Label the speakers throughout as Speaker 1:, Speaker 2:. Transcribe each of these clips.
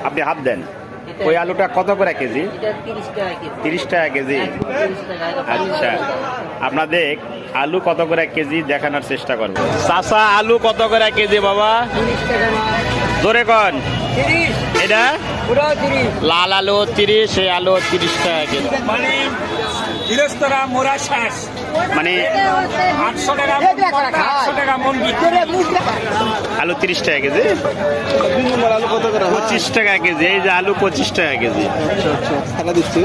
Speaker 1: আপনি হাত দেন। ওই আলুটা কত করে কেজি? 30 টাকা কেজি। আচ্ছা, আপনাদের আলু কত করে কেজি দেখানোর চেষ্টা করবো। চাচা, আলু কত করে কেজি বাবা? ধরে কন। এটা লাল আলু 30, সেই আলু 30 টাকা কেজি। মানে
Speaker 2: 800 টাকা মন
Speaker 1: আলু 30 টাকা কেজি।
Speaker 3: আলু কত করে?
Speaker 1: 25 টাকা কেজি। এই যে আলু 25 টাকা কেজি।
Speaker 3: খেলা দিচ্ছি।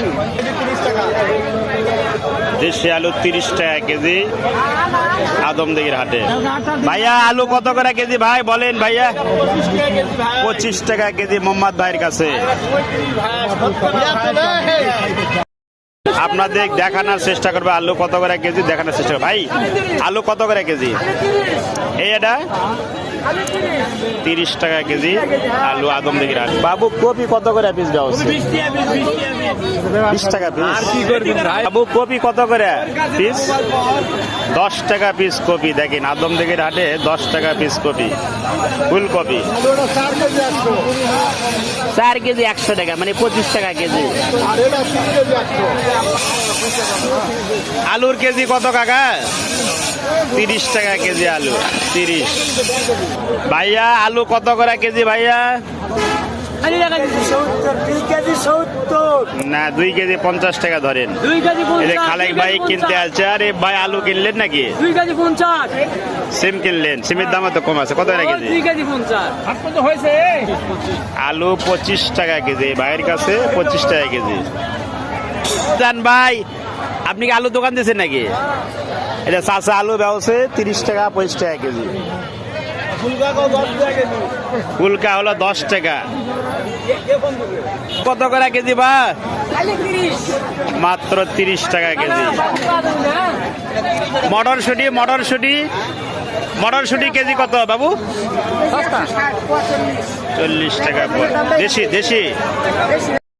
Speaker 1: দেশি আলু 30 টাকা কেজি আদমদিঘির হাটে। ভাইয়া, আলু কত করে কেজি ভাই বলেন ভাইয়া? 25 টাকা কেজি মোহাম্মদ ভাইয়ের কাছে। আপনাদের দেখানোর চেষ্টা করবে আলু কত করে কেজি দেখানোর চেষ্টা করবে। ভাই, আলু কত করে কেজি? এই এটা 30 টাকা কেজি আলু আদমদিঘির হাট। বাবু, কপি কত করে পিস দেওয়া হচ্ছে? 20 টাকা পিস। বাবু, কপি কত করে পিস? 10 টাকা পিস কপি। দেখেন আদমদিঘির হাটে 10 টাকা পিস কপি, ফুলকপি। 4 কেজি 100 টাকা, মানে 25 টাকা কেজি। আলুর কেজি কত কাকা? 30 টাকা কেজি আলু। 30। ভাইয়া, আলু কত করে কেজি ভাইয়া? না, 2 কেজি 50 টাকা ধরেন। খালেক ভাই কিনতে আছে। আরে ভাই, আলু কিনলেন নাকি?
Speaker 2: 2 কেজি 50।
Speaker 1: সিম কিনলেন? সিমের দাম তো কম আছে। কত টাকা কেজি?
Speaker 2: 2 কেজি 50 হয়েছে।
Speaker 1: আলু 25 টাকা কেজি ভাইয়ের কাছে। 25 টাকা কেজি। জান ভাই, আপনি কি আলু দোকান দিয়েছেন নাকি? এটা চাষা আলু ব্যবসে 30 টাকা 25 টাকা কেজি। ফুলকা হলো 10 টাকা। কত করে কেজি বা? মাত্র 30 টাকা কেজি। মটরশুটি মটরশুটি মটরশুটি কেজি কত বাবু? 40 টাকা। দেশি দেশি